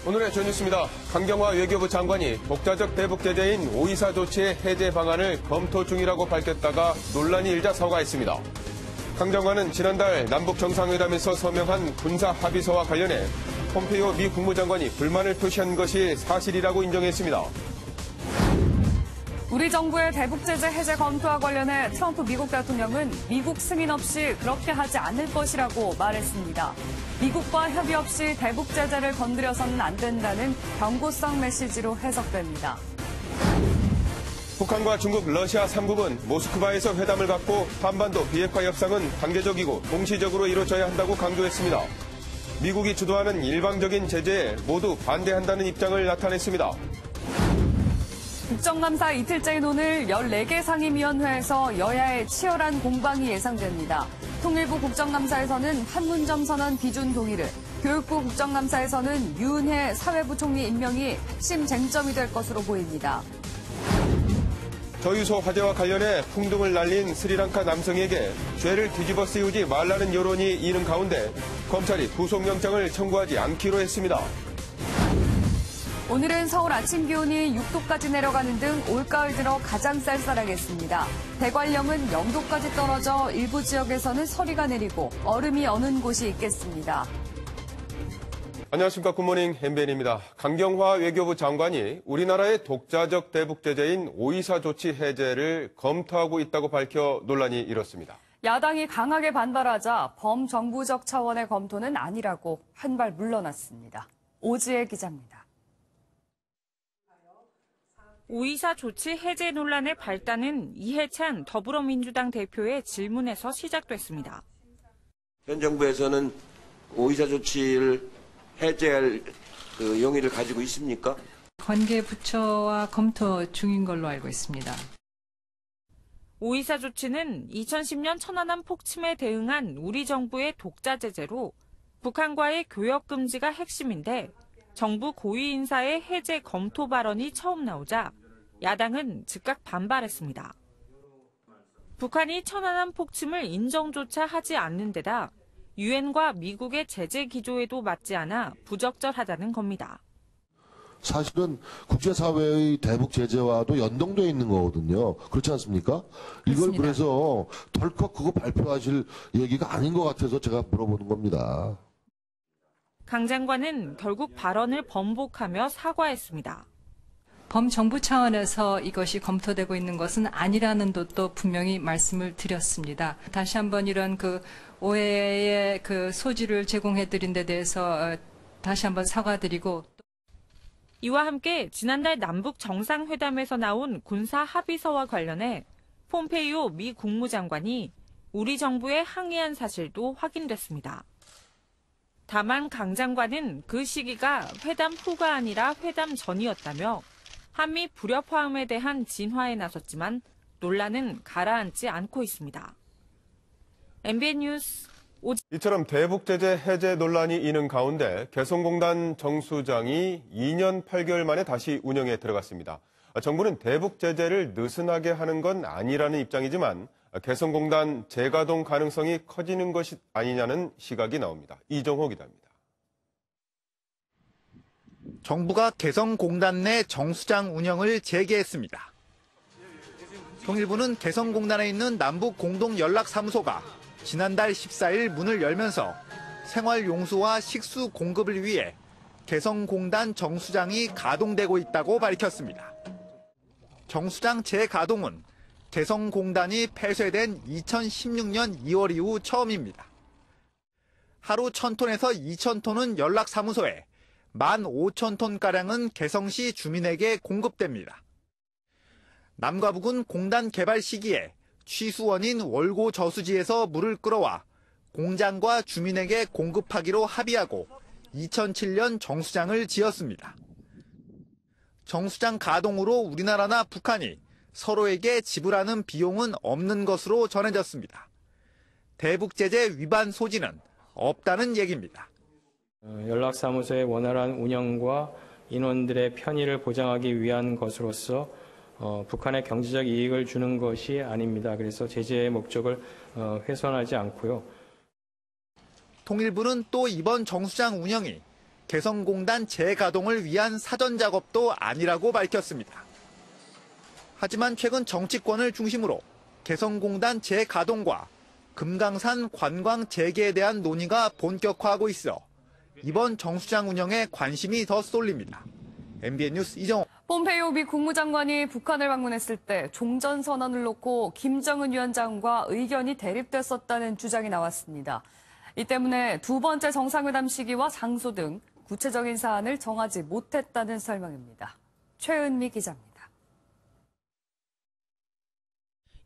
오늘의 전뉴스입니다. 강경화 외교부 장관이 독자적 대북 제재인 524 조치의 해제 방안을 검토 중이라고 밝혔다가 논란이 일자 사과했습니다. 강 장관은 지난달 남북 정상회담에서 서명한 군사 합의서와 관련해 폼페이오 미 국무장관이 불만을 표시한 것이 사실이라고 인정했습니다. 우리 정부의 대북 제재 해제 검토와 관련해 트럼프 미국 대통령은 미국 승인 없이 그렇게 하지 않을 것이라고 말했습니다. 미국과 협의 없이 대북 제재를 건드려서는 안 된다는 경고성 메시지로 해석됩니다. 북한과 중국, 러시아 3국은 모스크바에서 회담을 갖고 한반도 비핵화 협상은 단계적이고 동시적으로 이루어져야 한다고 강조했습니다. 미국이 주도하는 일방적인 제재에 모두 반대한다는 입장을 나타냈습니다. 국정감사 이틀째인 오늘 14개 상임위원회에서 여야의 치열한 공방이 예상됩니다. 통일부 국정감사에서는 판문점 선언 비준 동의를, 교육부 국정감사에서는 유은혜 사회부 총리 임명이 핵심 쟁점이 될 것으로 보입니다. 저유소 화재와 관련해 풍등을 날린 스리랑카 남성에게 죄를 뒤집어 씌우지 말라는 여론이 이는 가운데 검찰이 구속영장을 청구하지 않기로 했습니다. 오늘은 서울 아침 기온이 6도까지 내려가는 등 올가을 들어 가장 쌀쌀하겠습니다. 대관령은 0도까지 떨어져 일부 지역에서는 서리가 내리고 얼음이 어는 곳이 있겠습니다. 안녕하십니까. 굿모닝 MBN입니다. 강경화 외교부 장관이 우리나라의 독자적 대북 제재인 524 조치 해제를 검토하고 있다고 밝혀 논란이 일었습니다. 야당이 강하게 반발하자 범정부적 차원의 검토는 아니라고 한 발 물러났습니다. 오지혜 기자입니다. 524 조치 해제 논란의 발단은 이해찬 더불어민주당 대표의 질문에서 시작됐습니다. 현 정부에서는 524 조치를 해제할 용의를 가지고 있습니까? 관계 부처와 검토 중인 걸로 알고 있습니다. 524 조치는 2010년 천안함 폭침에 대응한 우리 정부의 독자 제재로 북한과의 교역 금지가 핵심인데 정부 고위 인사의 해제 검토 발언이 처음 나오자 야당은 즉각 반발했습니다. 북한이 천안함 폭침을 인정조차 하지 않는 데다 유엔과 미국의 제재 기조에도 맞지 않아 부적절하다는 겁니다. 사실은 국제사회의 대북 제재와도 연동되어 있는 거거든요. 그렇지 않습니까? 이걸 그렇습니다. 그래서 덜컥 그거 발표하실 얘기가 아닌 것 같아서 제가 물어보는 겁니다. 강 장관은 결국 발언을 번복하며 사과했습니다. 범정부 차원에서 이것이 검토되고 있는 것은 아니라는 것도 분명히 말씀을 드렸습니다. 다시 한번 이런 오해의 소지를 제공해드린 데 대해서 다시 한번 사과드리고. 이와 함께 지난달 남북 정상회담에서 나온 군사 합의서와 관련해 폼페이오 미 국무장관이 우리 정부에 항의한 사실도 확인됐습니다. 다만 강 장관은 그 시기가 회담 후가 아니라 회담 전이었다며 한미 불협화음에 대한 진화에 나섰지만 논란은 가라앉지 않고 있습니다. MBN 뉴스 이처럼 대북 제재 해제 논란이 이는 가운데 개성공단 정수장이 2년 8개월 만에 다시 운영에 들어갔습니다. 정부는 대북 제재를 느슨하게 하는 건 아니라는 입장이지만 개성공단 재가동 가능성이 커지는 것이 아니냐는 시각이 나옵니다. 이정호 기자입니다. 정부가 개성공단 내 정수장 운영을 재개했습니다. 통일부는 개성공단에 있는 남북 공동연락사무소가 지난달 14일 문을 열면서 생활용수와 식수 공급을 위해 개성공단 정수장이 가동되고 있다고 밝혔습니다. 정수장 재가동은 개성공단이 폐쇄된 2016년 2월 이후 처음입니다. 하루 1,000톤에서 2,000톤은 연락사무소에 15,000톤가량은 개성시 주민에게 공급됩니다. 남과 북은 공단 개발 시기에 취수원인 월고 저수지에서 물을 끌어와 공장과 주민에게 공급하기로 합의하고 2007년 정수장을 지었습니다. 정수장 가동으로 우리나라나 북한이 서로에게 지불하는 비용은 없는 것으로 전해졌습니다. 대북 제재 위반 소지는 없다는 얘기입니다. 연락사무소의 원활한 운영과 인원들의 편의를 보장하기 위한 것으로서 북한의 경제적 이익을 주는 것이 아닙니다. 그래서 제재의 목적을 훼손하지 않고요. 통일부는 또 이번 정수장 운영이 개성공단 재가동을 위한 사전 작업도 아니라고 밝혔습니다. 하지만 최근 정치권을 중심으로 개성공단 재가동과 금강산 관광 재개에 대한 논의가 본격화하고 있어 이번 정수장 운영에 관심이 더 쏠립니다. MBN 뉴스 이정호. 폼페이오 미 국무장관이 북한을 방문했을 때 종전선언을 놓고 김정은 위원장과 의견이 대립됐었다는 주장이 나왔습니다. 이 때문에 두 번째 정상회담 시기와 장소 등 구체적인 사안을 정하지 못했다는 설명입니다. 최은미 기자입니다.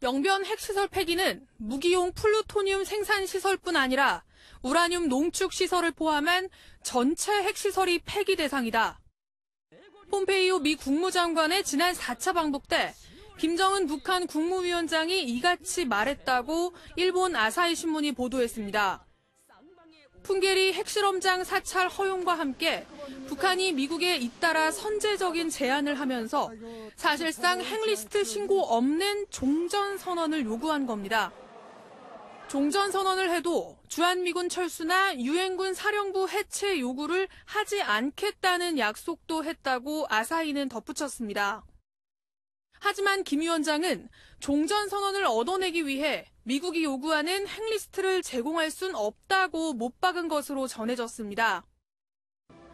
영변 핵시설 폐기는 무기용 플루토늄 생산시설뿐 아니라 우라늄 농축시설을 포함한 전체 핵시설이 폐기 대상이다. 폼페이오 미 국무장관의 지난 4차 방북 때 김정은 북한 국무위원장이 이같이 말했다고 일본 아사히 신문이 보도했습니다. 풍계리 핵실험장 사찰 허용과 함께 북한이 미국에 잇따라 선제적인 제안을 하면서 사실상 핵리스트 신고 없는 종전선언을 요구한 겁니다. 종전선언을 해도 주한미군 철수나 유엔군 사령부 해체 요구를 하지 않겠다는 약속도 했다고 아사히는 덧붙였습니다. 하지만 김 위원장은 종전선언을 얻어내기 위해 미국이 요구하는 핵리스트를 제공할 순 없다고 못 박은 것으로 전해졌습니다.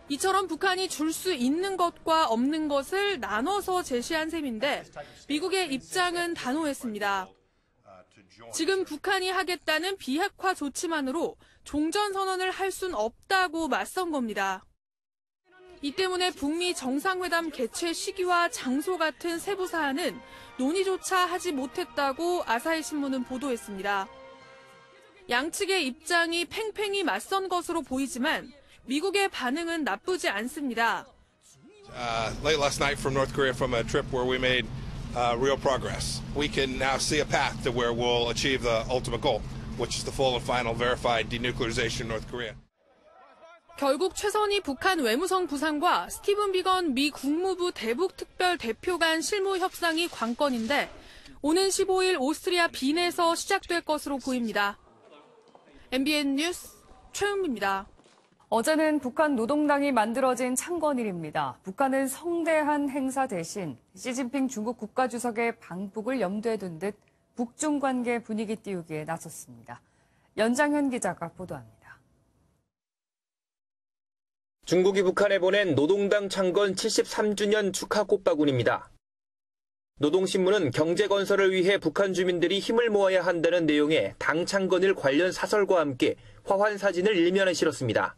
이처럼 북한이 줄 수 있는 것과 없는 것을 나눠서 제시한 셈인데 미국의 입장은 단호했습니다. 지금 북한이 하겠다는 비핵화 조치만으로 종전선언을 할 순 없다고 맞선 겁니다. 이 때문에 북미 정상회담 개최 시기와 장소 같은 세부 사안은 논의조차 하지 못했다고 아사히 신문은 보도했습니다. 양측의 입장이 팽팽히 맞선 것으로 보이지만 미국의 반응은 나쁘지 않습니다. Late last night from North Korea from a trip where we made real progress. We can now see a path to where we'll achieve the ultimate goal, which is the full and final verified denuclearization of North Korea. 결국 최선희 북한 외무성 부상과 스티븐 비건 미 국무부 대북 특별 대표 간 실무 협상이 관건인데 오는 15일 오스트리아 빈에서 시작될 것으로 보입니다. MBN 뉴스 최은미입니다. 어제는 북한 노동당이 만들어진 창건일입니다. 북한은 성대한 행사 대신 시진핑 중국 국가주석의 방북을 염두에 둔 듯 북중 관계 분위기 띄우기에 나섰습니다. 연장현 기자가 보도합니다. 중국이 북한에 보낸 노동당 창건 73주년 축하 꽃바구니입니다. 노동신문은 경제 건설을 위해 북한 주민들이 힘을 모아야 한다는 내용의 당 창건일 관련 사설과 함께 화환 사진을 일면에 실었습니다.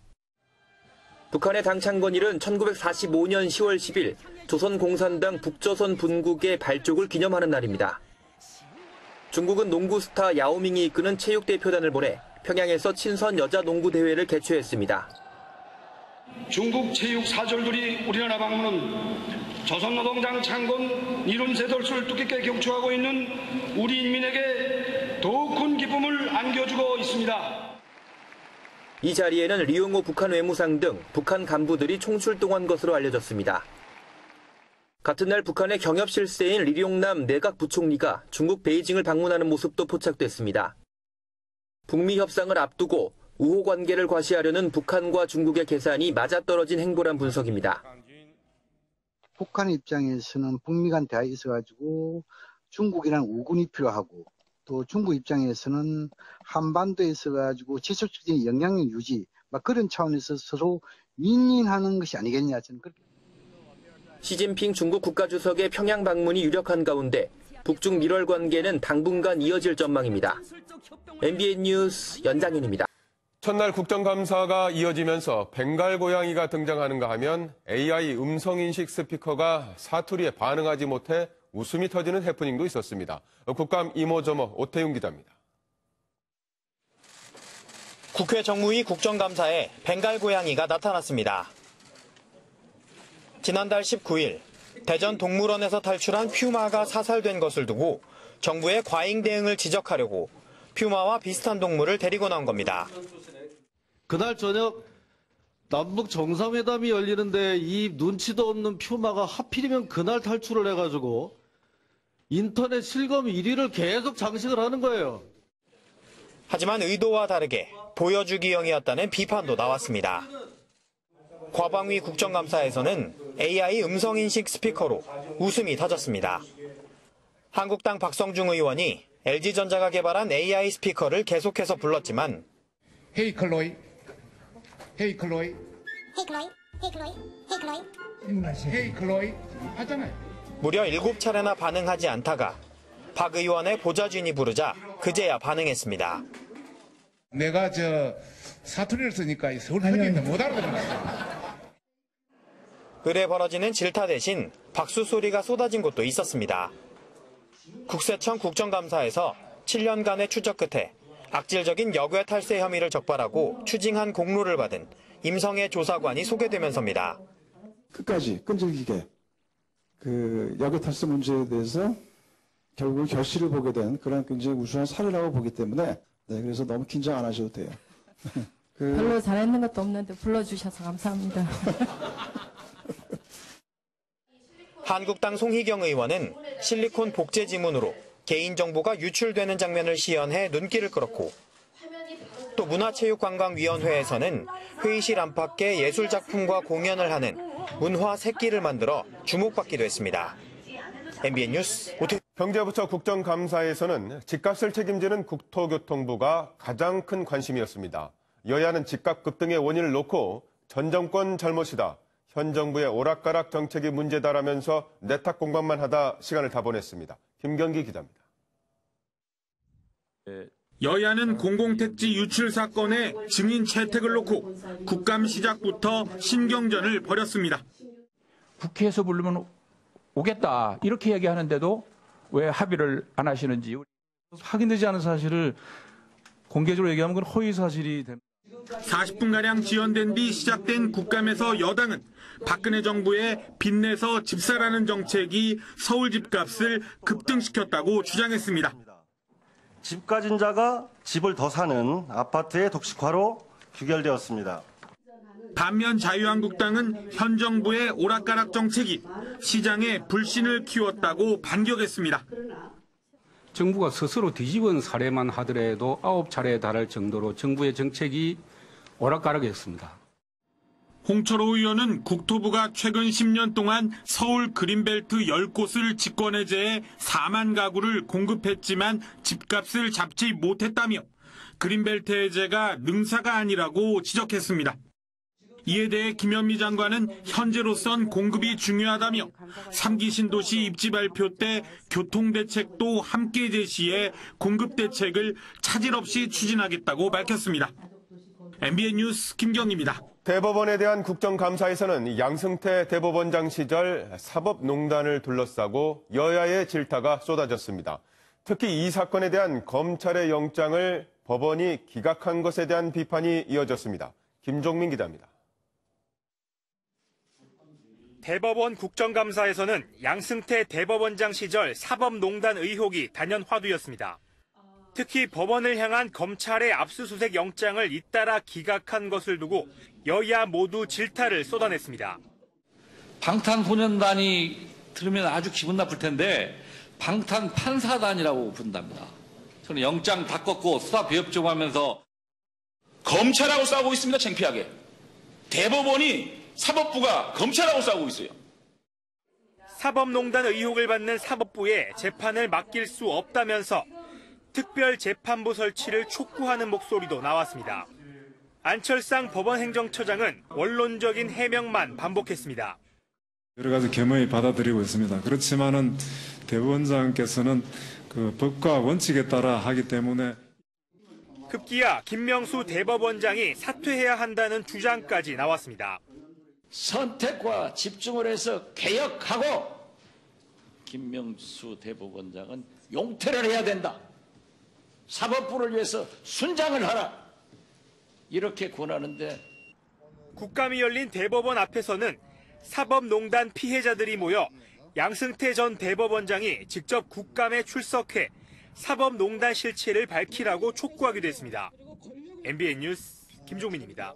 북한의 당 창건일은 1945년 10월 10일 조선공산당 북조선 분국의 발족을 기념하는 날입니다. 중국은 농구 스타 야오밍이 이끄는 체육대표단을 보내 평양에서 친선 여자 농구 대회를 개최했습니다. 중국 체육 사절들이 우리나라 방문은 조선노동당 창건 이룬세돌수를 뜻깊게 경축하고 있는 우리 인민에게 더욱 큰 기쁨을 안겨주고 있습니다. 이 자리에는 리용호 북한 외무상 등 북한 간부들이 총출동한 것으로 알려졌습니다. 같은 날 북한의 경협 실세인 리룡남 내각 부총리가 중국 베이징을 방문하는 모습도 포착됐습니다. 북미 협상을 앞두고 우호 관계를 과시하려는 북한과 중국의 계산이 맞아떨어진 행보란 분석입니다. 북한 입장에서는 북미 간 대화에 있어가지고 중국이라는 우군이 필요하고 또 중국 입장에서는 한반도에 있어가지고 지속적인 영향력 유지 그런 차원에서 서로 윈윈하는 것이 아니겠냐 저는 그렇게. 시진핑 중국 국가주석의 평양 방문이 유력한 가운데 북중 밀월 관계는 당분간 이어질 전망입니다. MBN 뉴스 연장현입니다. 첫날 국정감사가 이어지면서 벵갈 고양이가 등장하는가 하면 AI 음성인식 스피커가 사투리에 반응하지 못해 웃음이 터지는 해프닝도 있었습니다. 국감 이모저모 오태윤 기자입니다. 국회 정무위 국정감사에 벵갈 고양이가 나타났습니다. 지난달 19일 대전 동물원에서 탈출한 퓨마가 사살된 것을 두고 정부의 과잉 대응을 지적하려고 퓨마와 비슷한 동물을 데리고 나온 겁니다. 그날 저녁 남북 정상회담이 열리는데 이 눈치도 없는 퓨마가 하필이면 그날 탈출을 해가지고 인터넷 실검 1위를 계속 장식을 하는 거예요. 하지만 의도와 다르게 보여주기형이었다는 비판도 나왔습니다. 과방위 국정감사에서는 AI 음성인식 스피커로 웃음이 터졌습니다. 한국당 박성중 의원이 LG전자가 개발한 AI 스피커를 계속해서 불렀지만 Hey 클로이, Hey 클로이, Hey 클로이 하잖아요. 무려 7차례나 반응하지 않다가 박 의원의 보좌진이 부르자 그제야 반응했습니다. 내가 사투리를 쓰니까 서울 흑인들 못 알아듣는 을에 벌어지는 질타 대신 박수 소리가 쏟아진 곳도 있었습니다. 국세청 국정감사에서 7년간의 추적 끝에 악질적인 역외 탈세 혐의를 적발하고 추징한 공로를 받은 임성애 조사관이 소개되면서입니다. 끝까지 끈질기게 역외 탈세 문제에 대해서 결국 결실을 보게 된 그런 굉장히 우수한 사례라고 보기 때문에 그래서 너무 긴장 안 하셔도 돼요. 별로 잘했는 것도 없는데 불러주셔서 감사합니다. 한국당 송희경 의원은 실리콘 복제 지문으로 개인정보가 유출되는 장면을 시연해 눈길을 끌었고 또 문화체육관광위원회에서는 회의실 안팎에 예술작품과 공연을 하는 문화 새끼를 만들어 주목받기도 했습니다. MBN 뉴스 경제부처 국정감사에서는 집값을 책임지는 국토교통부가 가장 큰 관심이었습니다. 여야는 집값 급등의 원인을 놓고 전 정권 잘못이다, 현 정부의 오락가락 정책이 문제다라면서 내탁 공방만 하다 시간을 다 보냈습니다. 김경기 기자입니다. 여야는 공공택지 유출 사건의 증인 채택을 놓고 국감 시작부터 신경전을 벌였습니다. 국회에서 부르면 오겠다 이렇게 얘기하는데도 왜 합의를 안 하시는지. 확인되지 않은 사실을 공개적으로 얘기하면 그건 허위 사실이 됩니다. 40분가량 지연된 뒤 시작된 국감에서 여당은 박근혜 정부의 빚내서 집사라는 정책이 서울 집값을 급등시켰다고 주장했습니다. 집 가진 자가 집을 더 사는 아파트의 독식화로 귀결되었습니다. 반면 자유한국당은 현 정부의 오락가락 정책이 시장에 불신을 키웠다고 반격했습니다. 정부가 스스로 뒤집은 사례만 하더라도 9차례에 달할 정도로 정부의 정책이 오락가락했습니다. 홍철호 의원은 국토부가 최근 10년 동안 서울 그린벨트 10곳을 직권해제해 4만 가구를 공급했지만 집값을 잡지 못했다며 그린벨트 해제가 능사가 아니라고 지적했습니다. 이에 대해 김현미 장관은 현재로선 공급이 중요하다며 3기 신도시 입지 발표 때 교통대책도 함께 제시해 공급 대책을 차질 없이 추진하겠다고 밝혔습니다. MBN 뉴스 김경희입니다. 대법원에 대한 국정감사에서는 양승태 대법원장 시절 사법농단을 둘러싸고 여야의 질타가 쏟아졌습니다. 특히 이 사건에 대한 검찰의 영장을 법원이 기각한 것에 대한 비판이 이어졌습니다. 김종민 기자입니다. 대법원 국정감사에서는 양승태 대법원장 시절 사법농단 의혹이 단연 화두였습니다. 특히 법원을 향한 검찰의 압수수색 영장을 잇따라 기각한 것을 두고 여야 모두 질타를 쏟아냈습니다. 방탄소년단이 들으면 아주 기분 나쁠 텐데 방탄판사단이라고 부른답니다. 저는 영장 다 꺾고 수사 배협 좀 하면서 검찰하고 싸우고 있습니다. 창피하게. 대법원이 사법부가 검찰하고 싸우고 있어요. 사법농단 의혹을 받는 사법부에 재판을 맡길 수 없다면서 특별재판부 설치를 촉구하는 목소리도 나왔습니다. 안철상 법원행정처장은 원론적인 해명만 반복했습니다. 여러 가지 겸허히 받아들이고 있습니다. 그렇지만은 대법원장께서는 그 법과 원칙에 따라 하기 때문에 급기야 김명수 대법원장이 사퇴해야 한다는 주장까지 나왔습니다. 선택과 집중을 해서 개혁하고 김명수 대법원장은 용퇴를 해야 된다. 사법부를 위해서 순장을 하라. 이렇게 권하는데 국감이 열린 대법원 앞에서는 사법농단 피해자들이 모여 양승태 전 대법원장이 직접 국감에 출석해 사법농단 실체를 밝히라고 촉구하기도 했습니다. MBN 뉴스 김종민입니다.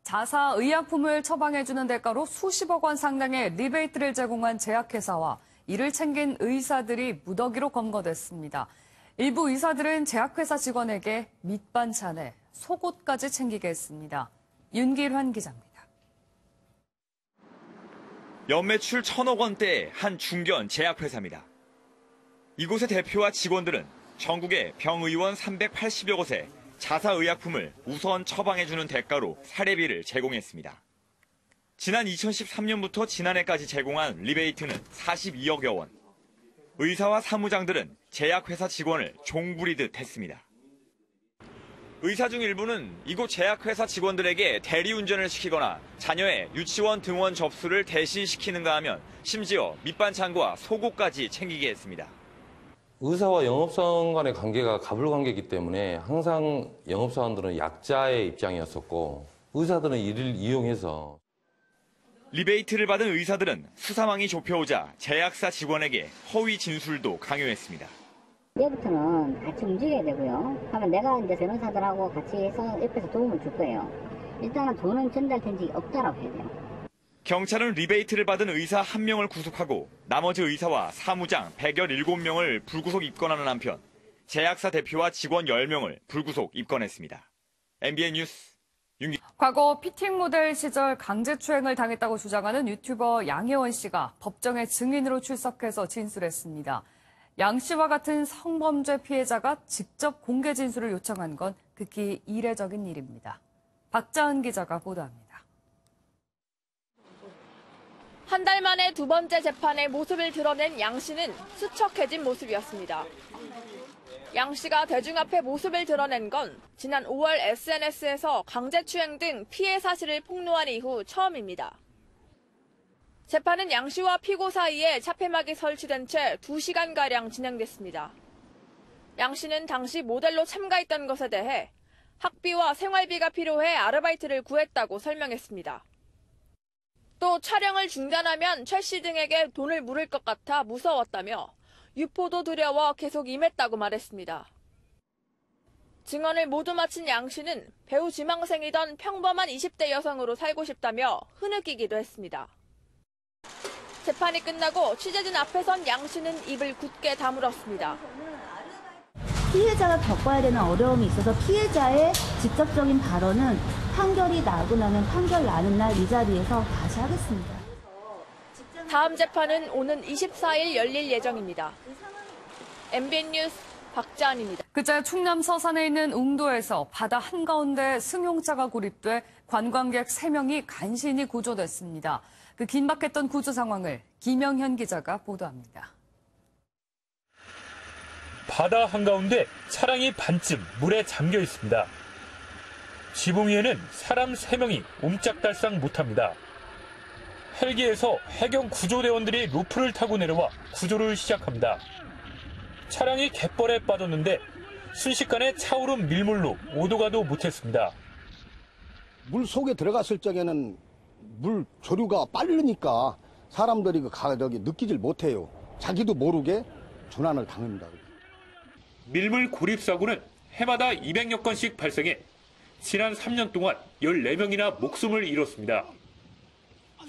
자사 의약품을 처방해주는 대가로 수십억 원 상당의 리베이트를 제공한 제약회사와 이를 챙긴 의사들이 무더기로 검거됐습니다. 일부 의사들은 제약회사 직원에게 밑반찬에 속옷까지 챙기게 했습니다. 윤길환 기자입니다. 연매출 1,000억 원대의 한 중견 제약회사입니다. 이곳의 대표와 직원들은 전국의 병의원 380여 곳에 자사의약품을 우선 처방해주는 대가로 사례비를 제공했습니다. 지난 2013년부터 지난해까지 제공한 리베이트는 42억여 원. 의사와 사무장들은 제약회사 직원을 종부리듯 했습니다. 의사 중 일부는 이곳 제약회사 직원들에게 대리운전을 시키거나 자녀의 유치원 등원 접수를 대신 시키는가 하면 심지어 밑반찬과 속옷까지 챙기게 했습니다. 의사와 영업사원 간의 관계가 가불관계이기 때문에 항상 영업사원들은 약자의 입장이었었고 의사들은 이를 이용해서 리베이트를 받은 의사들은 수사망이 좁혀오자 제약사 직원에게 허위 진술도 강요했습니다. 이제부터는 같이 움직여야 되고요. 하면 내가 이제 변호사들하고 같이 해서 옆에서 도움을 줄 거예요. 일단은 돈은 전달된 적이 없다라고 해야 돼요. 경찰은 리베이트를 받은 의사 1명을 구속하고 나머지 의사와 사무장 117명을 불구속 입건하는 한편 제약사 대표와 직원 10명을 불구속 입건했습니다. MBN 뉴스 과거 피팅 모델 시절 강제추행을 당했다고 주장하는 유튜버 양혜원 씨가 법정에 증인으로 출석해서 진술했습니다. 양 씨와 같은 성범죄 피해자가 직접 공개 진술을 요청한 건 극히 이례적인 일입니다. 박자은 기자가 보도합니다. 한 달 만에 두 번째 재판에 모습을 드러낸 양 씨는 수척해진 모습이었습니다. 양 씨가 대중 앞에 모습을 드러낸 건 지난 5월 SNS에서 강제추행 등 피해 사실을 폭로한 이후 처음입니다. 재판은 양 씨와 피고 사이에 차폐막이 설치된 채 2시간가량 진행됐습니다. 양 씨는 당시 모델로 참가했던 것에 대해 학비와 생활비가 필요해 아르바이트를 구했다고 설명했습니다. 또 촬영을 중단하면 최 씨 등에게 돈을 물을 것 같아 무서웠다며 유포도 두려워 계속 임했다고 말했습니다. 증언을 모두 마친 양 씨는 배우 지망생이던 평범한 20대 여성으로 살고 싶다며 흐느끼기도 했습니다. 재판이 끝나고 취재진 앞에 선 양 씨는 입을 굳게 다물었습니다. 피해자가 겪어야 되는 어려움이 있어서 피해자의 직접적인 발언은 판결이 나고 나면 판결 나는 날 이 자리에서 다시 하겠습니다. 다음 재판은 오는 24일 열릴 예정입니다. MBN 뉴스 박자은입니다. 그제 충남 서산에 있는 웅도에서 바다 한가운데 승용차가 고립돼 관광객 3명이 간신히 구조됐습니다. 그 긴박했던 구조 상황을 김영현 기자가 보도합니다. 바다 한가운데 차량이 반쯤 물에 잠겨 있습니다. 지붕 위에는 사람 3명이 옴짝달싹 못합니다. 헬기에서 해경 구조대원들이 로프를 타고 내려와 구조를 시작합니다. 차량이 갯벌에 빠졌는데 순식간에 차오른 밀물로 오도 가도 못했습니다. 물 속에 들어갔을 적에는 물 조류가 빠르니까 사람들이 느끼질 못해요. 자기도 모르게 조난을 당합니다. 밀물 고립 사고는 해마다 200여 건씩 발생해 지난 3년 동안 14명이나 목숨을 잃었습니다.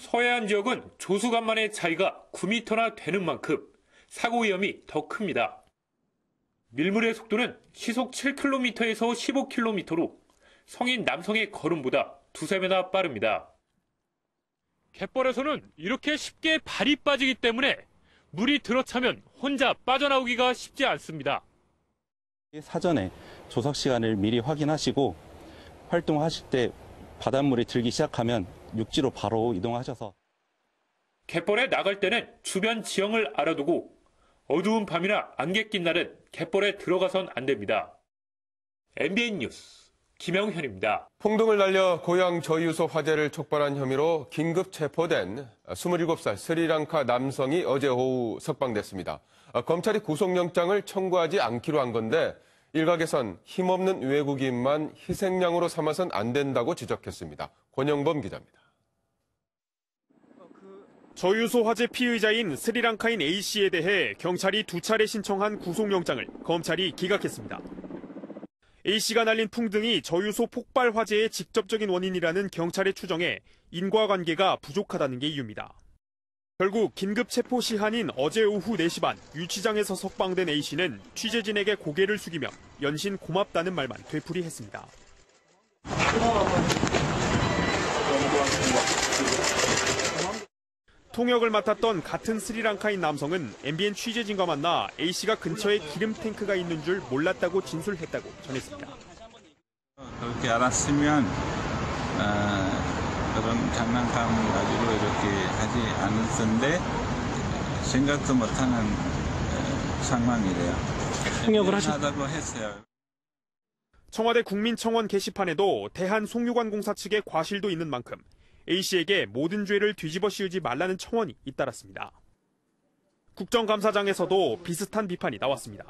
서해안 지역은 조수간만의 차이가 9m나 되는 만큼 사고 위험이 더 큽니다. 밀물의 속도는 시속 7km에서 15km로 성인 남성의 걸음보다 2~3배나 빠릅니다. 갯벌에서는 이렇게 쉽게 발이 빠지기 때문에 물이 들어차면 혼자 빠져나오기가 쉽지 않습니다. 사전에 조석 시간을 미리 확인하시고 활동하실 때 바닷물이 들기 시작하면 육지로 바로 이동하셔서 갯벌에 나갈 때는 주변 지형을 알아두고 어두운 밤이나 안개 낀 날은 갯벌에 들어가선 안 됩니다. MBN 뉴스 김영현입니다. 폭등을 날려 고향 저유소 화재를 촉발한 혐의로 긴급 체포된 27살 스리랑카 남성이 어제 오후 석방됐습니다. 검찰이 구속영장을 청구하지 않기로 한 건데 일각에선 힘없는 외국인만 희생양으로 삼아선 안 된다고 지적했습니다. 권영범 기자입니다. 저유소 화재 피의자인 스리랑카인 A씨에 대해 경찰이 2차례 신청한 구속영장을 검찰이 기각했습니다. A씨가 날린 풍등이 저유소 폭발 화재의 직접적인 원인이라는 경찰의 추정에 인과관계가 부족하다는 게 이유입니다. 결국 긴급 체포 시한인 어제 오후 4시 반 유치장에서 석방된 A씨는 취재진에게 고개를 숙이며 연신 고맙다는 말만 되풀이했습니다. 통역을 맡았던 같은 스리랑카인 남성은 MBN 취재진과 만나 A씨가 근처에 기름 탱크가 있는 줄 몰랐다고 진술했다고 전했습니다. 그렇게 알았으면 그런 장난감을 가지고 이렇게 하지 않았는데 생각도 못하는 상황이래요. 통역을 하다고 했어요. 청와대 국민청원 게시판에도 대한송유관공사 측의 과실도 있는 만큼 A씨에게 모든 죄를 뒤집어 씌우지 말라는 청원이 잇따랐습니다. 국정감사장에서도 비슷한 비판이 나왔습니다.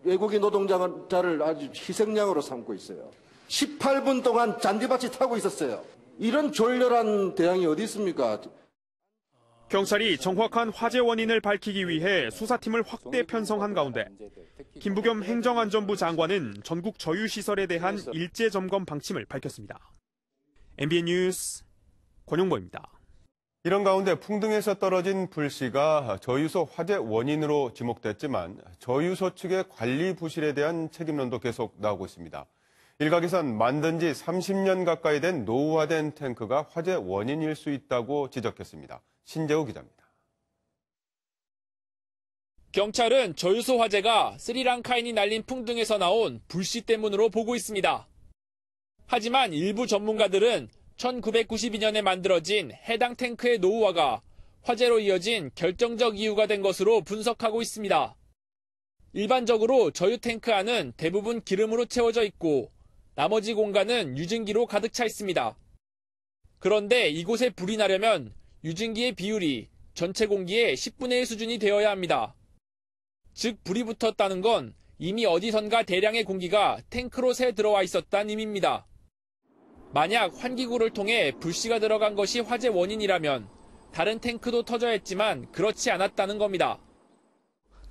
외국인 노동자를 아주 희생양으로 삼고 있어요. 18분 동안 잔디밭이 타고 있었어요. 이런 졸렬한 대항이 어디 있습니까? 경찰이 정확한 화재 원인을 밝히기 위해 수사팀을 확대 편성한 가운데 김부겸 행정안전부 장관은 전국 저유시설에 대한 일제 점검 방침을 밝혔습니다. MBN 뉴스 권용보입니다. 이런 가운데 풍등에서 떨어진 불씨가 저유소 화재 원인으로 지목됐지만 저유소 측의 관리 부실에 대한 책임론도 계속 나오고 있습니다. 일각에선 만든 지 30년 가까이 된 노후화된 탱크가 화재 원인일 수 있다고 지적했습니다. 신재우 기자입니다. 경찰은 저유소 화재가 스리랑카인이 날린 풍등에서 나온 불씨 때문으로 보고 있습니다. 하지만 일부 전문가들은 1992년에 만들어진 해당 탱크의 노후화가 화재로 이어진 결정적 이유가 된 것으로 분석하고 있습니다. 일반적으로 저유 탱크 안은 대부분 기름으로 채워져 있고 나머지 공간은 유증기로 가득 차 있습니다. 그런데 이곳에 불이 나려면 유증기의 비율이 전체 공기의 10분의 1 수준이 되어야 합니다. 즉 불이 붙었다는 건 이미 어디선가 대량의 공기가 탱크로 새 들어와 있었다는 의미입니다. 만약 환기구를 통해 불씨가 들어간 것이 화재 원인이라면 다른 탱크도 터져야 했지만 그렇지 않았다는 겁니다.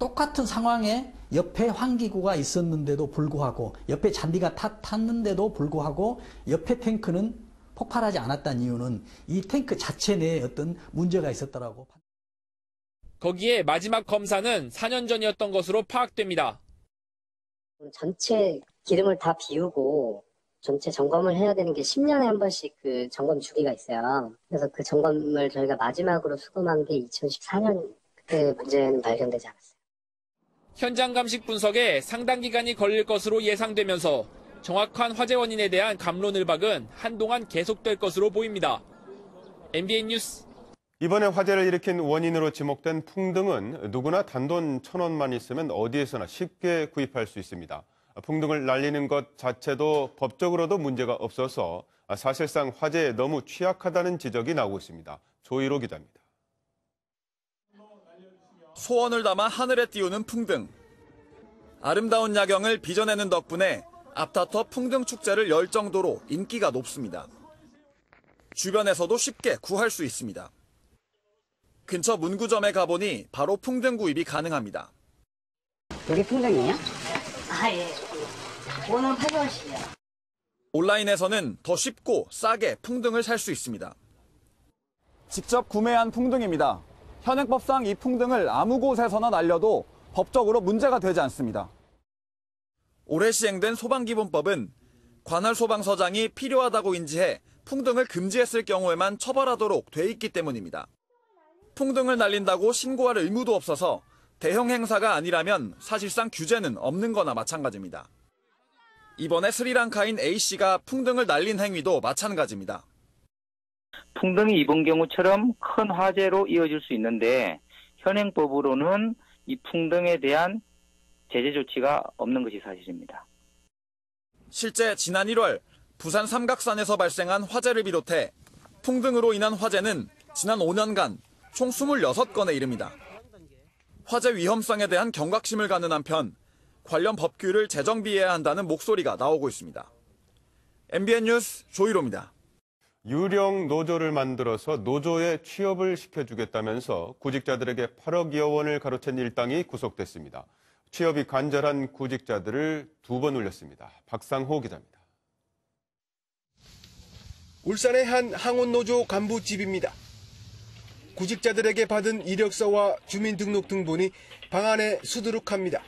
똑같은 상황에 옆에 환기구가 있었는데도 불구하고 옆에 잔디가 탔는데도 불구하고 옆에 탱크는 폭발하지 않았다는 이유는 이 탱크 자체 내에 어떤 문제가 있었더라고. 거기에 마지막 검사는 4년 전이었던 것으로 파악됩니다. 전체 기름을 다 비우고 전체 점검을 해야 되는 게 10년에 한 번씩 그 점검 주기가 있어요. 그래서 그 점검을 저희가 마지막으로 수금한 게 2014년 그때 문제는 발견되지 않았어요. 현장 감식 분석에 상당 기간이 걸릴 것으로 예상되면서 정확한 화재 원인에 대한 갑론을박은 한동안 계속될 것으로 보입니다. MBN 뉴스. 이번에 화재를 일으킨 원인으로 지목된 풍등은 누구나 단돈 1,000원만 있으면 어디에서나 쉽게 구입할 수 있습니다. 풍등을 날리는 것 자체도 법적으로도 문제가 없어서 사실상 화재에 너무 취약하다는 지적이 나오고 있습니다. 조희로 기자입니다. 소원을 담아 하늘에 띄우는 풍등. 아름다운 야경을 빚어내는 덕분에 앞다퉈 풍등 축제를 열 정도로 인기가 높습니다. 주변에서도 쉽게 구할 수 있습니다. 근처 문구점에 가보니 바로 풍등 구입이 가능합니다. 여기 풍등이에요? 예. 오늘 800원씩이요. 온라인에서는 더 쉽고 싸게 풍등을 살 수 있습니다. 직접 구매한 풍등입니다. 현행법상 이 풍등을 아무 곳에서나 날려도 법적으로 문제가 되지 않습니다. 올해 시행된 소방기본법은 관할 소방서장이 필요하다고 인지해 풍등을 금지했을 경우에만 처벌하도록 돼 있기 때문입니다. 풍등을 날린다고 신고할 의무도 없어서 대형 행사가 아니라면 사실상 규제는 없는 거나 마찬가지입니다. 이번에 스리랑카인 A씨가 풍등을 날린 행위도 마찬가지입니다. 풍등이 이번 경우처럼 큰 화재로 이어질 수 있는데 현행법으로는 이 풍등에 대한 제재 조치가 없는 것이 사실입니다. 실제 지난 1월 부산 삼각산에서 발생한 화재를 비롯해 풍등으로 인한 화재는 지난 5년간 총 26건에 이릅니다. 화재 위험성에 대한 경각심을 갖는 한편 관련 법규를 재정비해야 한다는 목소리가 나오고 있습니다. MBN 뉴스 조희로입니다. 유령 노조를 만들어서 노조에 취업을 시켜주겠다면서 구직자들에게 8억여 원을 가로챈 일당이 구속됐습니다. 취업이 간절한 구직자들을 2번 울렸습니다. 박상호 기자입니다. 울산의 한 항원노조 간부 집입니다. 구직자들에게 받은 이력서와 주민등록등본이 방 안에 수두룩합니다.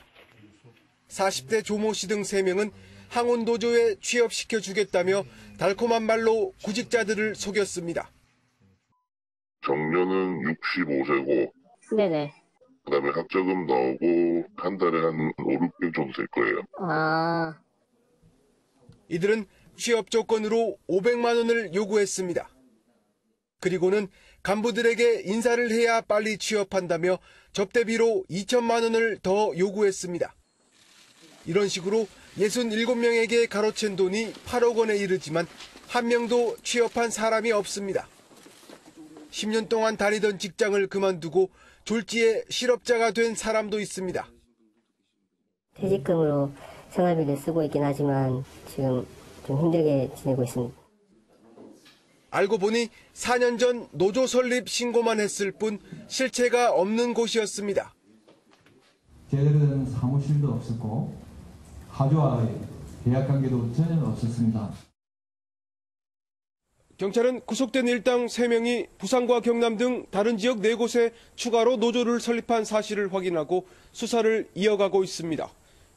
40대 조모 씨 등 3명은 항원노조에 취업시켜주겠다며 달콤한 말로 구직자들을 속였습니다. 정년은 65세고 네네. 그다음에 학자금 나오고 한 달에 한 500 정도 될 거예요. 아. 이들은 취업 조건으로 500만 원을 요구했습니다. 그리고는 간부들에게 인사를 해야 빨리 취업한다며 접대비로 2천만 원을 더 요구했습니다. 이런 식으로 67명에게 가로챈 돈이 8억 원에 이르지만 한 명도 취업한 사람이 없습니다. 10년 동안 다니던 직장을 그만두고 졸지에 실업자가 된 사람도 있습니다. 퇴직금으로 생활비를 쓰고 있긴 하지만 지금 좀 힘들게 지내고 있습니다. 알고 보니 4년 전 노조 설립 신고만 했을 뿐 실체가 없는 곳이었습니다. 제대로 된 사무실도 없었고 가족와의 계약관계도 전혀 없었습니다. 경찰은 구속된 일당 3명이 부산과 경남 등 다른 지역 4곳에 추가로 노조를 설립한 사실을 확인하고 수사를 이어가고 있습니다.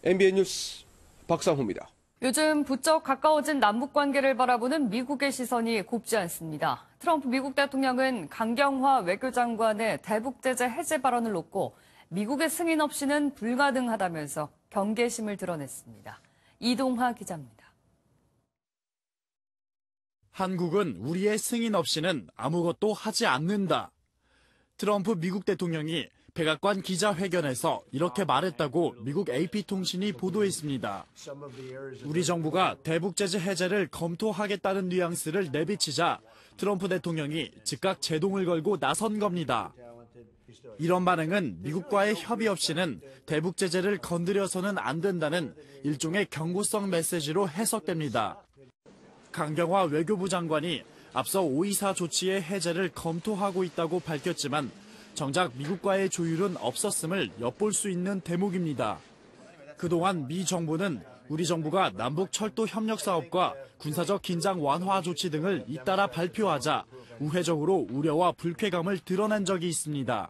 MBN 뉴스 박상호입니다. 요즘 부쩍 가까워진 남북 관계를 바라보는 미국의 시선이 곱지 않습니다. 트럼프 미국 대통령은 강경화 외교장관의 대북 제재 해제 발언을 놓고 미국의 승인 없이는 불가능하다면서 경계심을 드러냈습니다. 이동하 기자입니다. 한국은 우리의 승인 없이는 아무것도 하지 않는다. 트럼프 미국 대통령이 백악관 기자회견에서 이렇게 말했다고 미국 AP통신이 보도했습니다. 우리 정부가 대북 제재 해제를 검토하겠다는 뉘앙스를 내비치자 트럼프 대통령이 즉각 제동을 걸고 나선 겁니다. 이런 반응은 미국과의 협의 없이는 대북 제재를 건드려서는 안 된다는 일종의 경고성 메시지로 해석됩니다. 강경화 외교부 장관이 앞서 524 조치의 해제를 검토하고 있다고 밝혔지만 정작 미국과의 조율은 없었음을 엿볼 수 있는 대목입니다. 그동안 미 정부는 우리 정부가 남북 철도 협력 사업과 군사적 긴장 완화 조치 등을 잇따라 발표하자 우회적으로 우려와 불쾌감을 드러낸 적이 있습니다.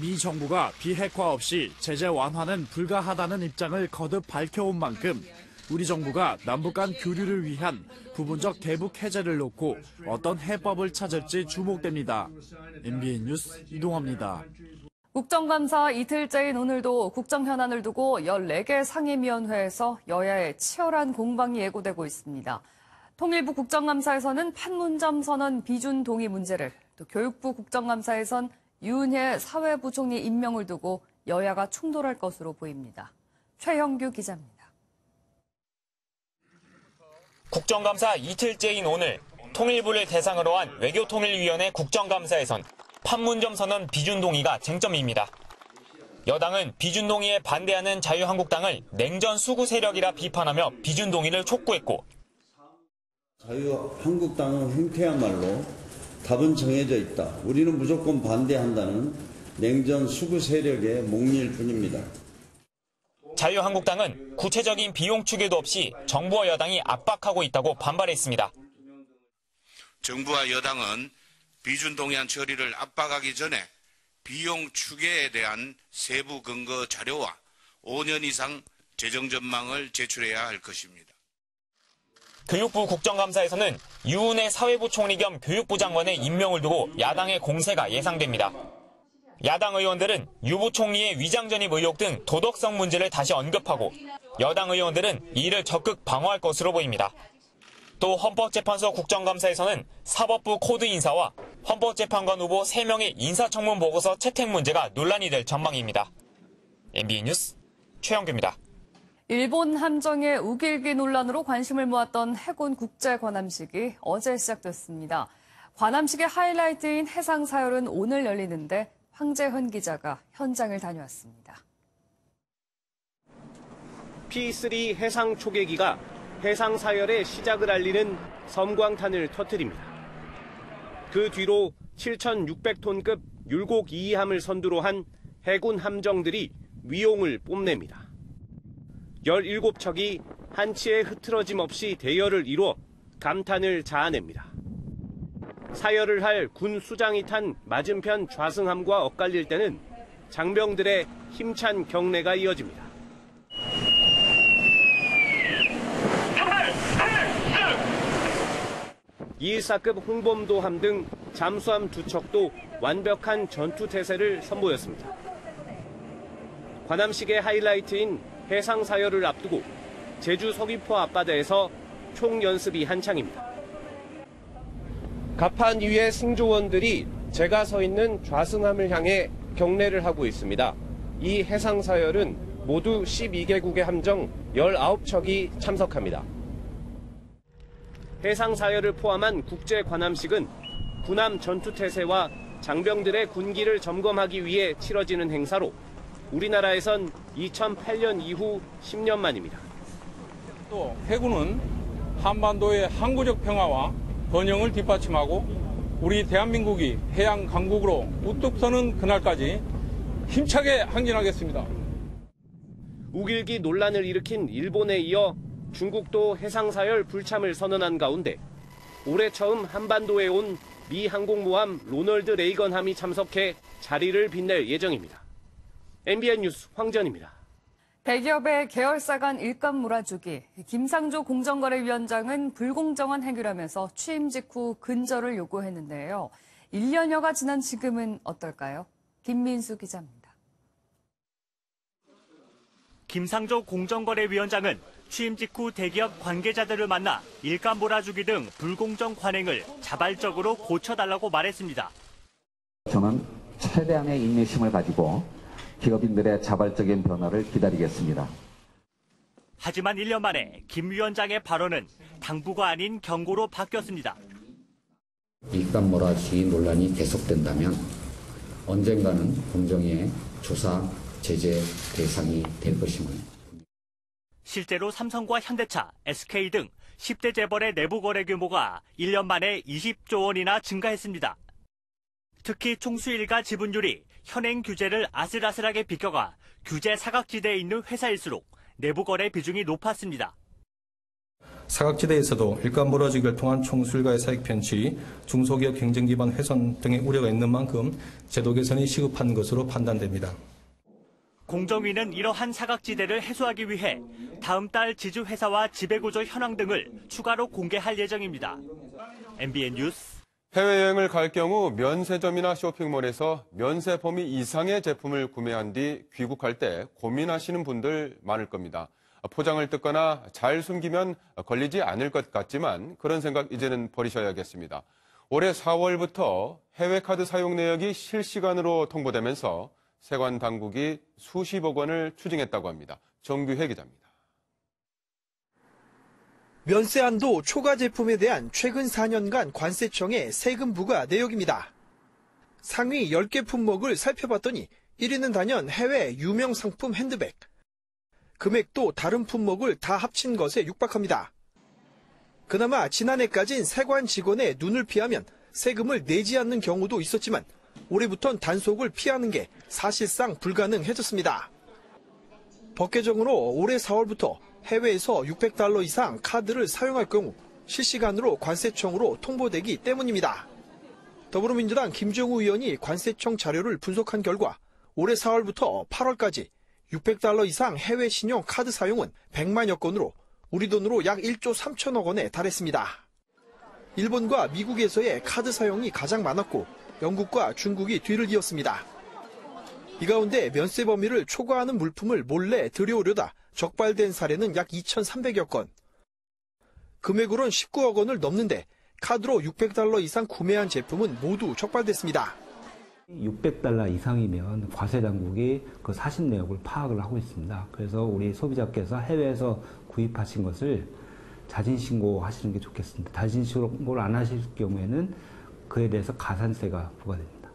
미 정부가 비핵화 없이 제재 완화는 불가하다는 입장을 거듭 밝혀온 만큼 우리 정부가 남북 간 교류를 위한 부분적 대북 해제를 놓고 어떤 해법을 찾을지 주목됩니다. MBN 뉴스 이동화입니다. 국정감사 이틀째인 오늘도 국정 현안을 두고 14개 상임위원회에서 여야의 치열한 공방이 예고되고 있습니다. 통일부 국정감사에서는 판문점 선언 비준 동의 문제를, 또 교육부 국정감사에선 유은혜 사회부총리 임명을 두고 여야가 충돌할 것으로 보입니다. 최형규 기자입니다. 국정감사 이틀째인 오늘 통일부를 대상으로 한 외교통일위원회 국정감사에선 판문점 선언 비준 동의가 쟁점입니다. 여당은 비준 동의에 반대하는 자유한국당을 냉전 수구 세력이라 비판하며 비준 동의를 촉구했고, 자유한국당은 행태야말로 답은 정해져 있다. 우리는 무조건 반대한다는 냉전 수구 세력의 목리일 뿐입니다. 자유한국당은 구체적인 비용 추계도 없이 정부와 여당이 압박하고 있다고 반발했습니다. 정부와 여당은 비준 동의안 처리를 압박하기 전에 비용 추계에 대한 세부 근거 자료와 5년 이상 재정 전망을 제출해야 할 것입니다. 교육부 국정감사에서는 유은혜 사회부총리 겸 교육부 장관의 임명을 두고 야당의 공세가 예상됩니다. 야당 의원들은 유 부총리의 위장 전입 의혹 등 도덕성 문제를 다시 언급하고, 여당 의원들은 이를 적극 방어할 것으로 보입니다. 또 헌법재판소 국정감사에서는 사법부 코드 인사와 헌법재판관 후보 3명의 인사청문 보고서 채택 문제가 논란이 될 전망입니다. MBN 뉴스 최영규입니다. 일본 함정의 우길기 논란으로 관심을 모았던 해군 국제 관함식이 어제 시작됐습니다. 관함식의 하이라이트인 해상 사열은 오늘 열리는데 황재현 기자가 현장을 다녀왔습니다. P3 해상 초계기가 해상 사열의 시작을 알리는 섬광탄을 터뜨립니다. 그 뒤로 7,600톤급 율곡 2함을 선두로 한 해군 함정들이 위용을 뽐냅니다. 17척이 한치의 흐트러짐 없이 대열을 이루어 감탄을 자아냅니다. 사열을 할 군 수장이 탄 맞은편 좌승함과 엇갈릴 때는 장병들의 힘찬 경례가 이어집니다. 214급 홍범도함 등 잠수함 2척도 완벽한 전투태세를 선보였습니다. 관함식의 하이라이트인 해상 사열을 앞두고 제주 서귀포 앞바다에서 총연습이 한창입니다. 갑판 위의 승조원들이 제가 서 있는 좌승함을 향해 경례를 하고 있습니다. 이 해상 사열은 모두 12개국의 함정 19척이 참석합니다. 해상 사열을 포함한 국제 관함식은 군함 전투태세와 장병들의 군기를 점검하기 위해 치러지는 행사로 우리나라에선 2008년 이후 10년 만입니다. 또 해군은 한반도의 항구적 평화와 번영을 뒷받침하고 우리 대한민국이 해양 강국으로 우뚝 서는 그날까지 힘차게 항진하겠습니다. 우길기 논란을 일으킨 일본에 이어 중국도 해상사열 불참을 선언한 가운데 올해 처음 한반도에 온 미 항공모함 로널드 레이건함이 참석해 자리를 빛낼 예정입니다. MBN 뉴스 황전입니다. 대기업의 계열사 간 일감 몰아주기, 김상조 공정거래위원장은 불공정한 행위라면서 취임 직후 근절을 요구했는데요. 1년여가 지난 지금은 어떨까요? 김민수 기자입니다. 김상조 공정거래위원장은 취임 직후 대기업 관계자들을 만나 일감 몰아주기 등 불공정 관행을 자발적으로 고쳐달라고 말했습니다. 저는 최대한의 인내심을 가지고 기업인들의 자발적인 변화를 기다리겠습니다. 하지만 1년 만에 김 위원장의 발언은 당부가 아닌 경고로 바뀌었습니다. 일감 몰아주기 논란이 계속된다면 언젠가는 공정위의 조사, 제재 대상이 될 것임을. 실제로 삼성과 현대차, SK 등 10대 재벌의 내부 거래 규모가 1년 만에 20조 원이나 증가했습니다. 특히 총수일가 지분율이 현행 규제를 아슬아슬하게 비껴가 규제 사각지대에 있는 회사일수록 내부 거래 비중이 높았습니다. 사각지대에서도 일감 몰아주기를 통한 총수일가의 사익 편취, 중소기업 경쟁 기반 훼손 등의 우려가 있는 만큼 제도 개선이 시급한 것으로 판단됩니다. 공정위는 이러한 사각지대를 해소하기 위해 다음 달 지주회사와 지배구조 현황 등을 추가로 공개할 예정입니다. MBN 뉴스. 해외여행을 갈 경우 면세점이나 쇼핑몰에서 면세 범위 이상의 제품을 구매한 뒤 귀국할 때 고민하시는 분들 많을 겁니다. 포장을 뜯거나 잘 숨기면 걸리지 않을 것 같지만 그런 생각 이제는 버리셔야겠습니다. 올해 4월부터 해외카드 사용 내역이 실시간으로 통보되면서 세관 당국이 수십억 원을 추징했다고 합니다. 정규혜 기자입니다. 면세 한도 초과 제품에 대한 최근 4년간 관세청의 세금 부과 내역입니다. 상위 10개 품목을 살펴봤더니 1위는 단연 해외 유명 상품 핸드백. 금액도 다른 품목을 다 합친 것에 육박합니다. 그나마 지난해까진 세관 직원의 눈을 피하면 세금을 내지 않는 경우도 있었지만 올해부턴 단속을 피하는 게 사실상 불가능해졌습니다. 법 개정으로 올해 4월부터 해외에서 $600 이상 카드를 사용할 경우 실시간으로 관세청으로 통보되기 때문입니다. 더불어민주당 김정우 의원이 관세청 자료를 분석한 결과 올해 4월부터 8월까지 $600 이상 해외 신용 카드 사용은 100만여 건으로 우리 돈으로 약 1조 3천억 원에 달했습니다. 일본과 미국에서의 카드 사용이 가장 많았고 영국과 중국이 뒤를 이었습니다. 이 가운데 면세 범위를 초과하는 물품을 몰래 들여오려다 적발된 사례는 약 2,300여 건. 금액으론 19억 원을 넘는데 카드로 $600 이상 구매한 제품은 모두 적발됐습니다. $600 이상이면 과세당국이 그 사실 내역을 파악을 하고 있습니다. 그래서 우리 소비자께서 해외에서 구입하신 것을 자진신고 하시는 게 좋겠습니다. 자진신고를 안 하실 경우에는 그에 대해서 가산세가 부과됩니다.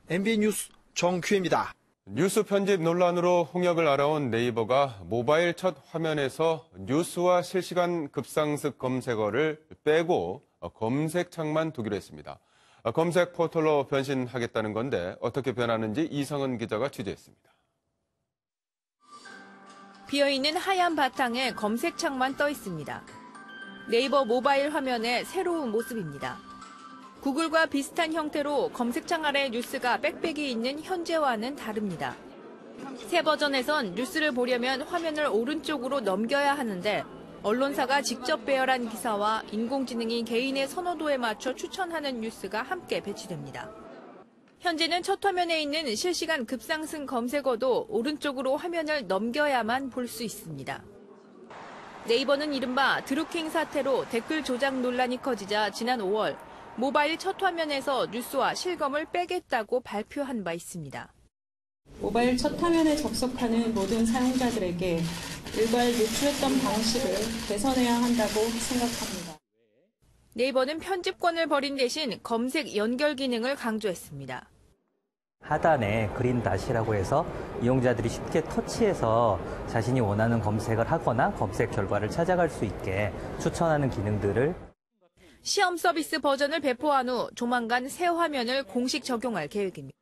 MBN 뉴스 정규혜입니다. 뉴스 편집 논란으로 홍역을 알아온 네이버가 모바일 첫 화면에서 뉴스와 실시간 급상승 검색어를 빼고 검색창만 두기로 했습니다. 검색 포털로 변신하겠다는 건데 어떻게 변하는지 이성은 기자가 취재했습니다. 비어있는 하얀 바탕에 검색창만 떠 있습니다. 네이버 모바일 화면의 새로운 모습입니다. 구글과 비슷한 형태로 검색창 아래 뉴스가 빽빽이 있는 현재와는 다릅니다. 새 버전에선 뉴스를 보려면 화면을 오른쪽으로 넘겨야 하는데 언론사가 직접 배열한 기사와 인공지능이 개인의 선호도에 맞춰 추천하는 뉴스가 함께 배치됩니다. 현재는 첫 화면에 있는 실시간 급상승 검색어도 오른쪽으로 화면을 넘겨야만 볼 수 있습니다. 네이버는 이른바 드루킹 사태로 댓글 조작 논란이 커지자 지난 5월 모바일 첫 화면에서 뉴스와 실검을 빼겠다고 발표한 바 있습니다. 모바일 첫 화면에 접속하는 모든 사용자들에게 일괄 노출했던 방식을 개선해야 한다고 생각합니다. 네이버는 편집권을 버린 대신 검색 연결 기능을 강조했습니다. 하단에 그린 다시라고 해서 이용자들이 쉽게 터치해서 자신이 원하는 검색을 하거나 검색 결과를 찾아갈 수 있게 추천하는 기능들을 시험 서비스 버전을 배포한 후 조만간 새 화면을 공식 적용할 계획입니다.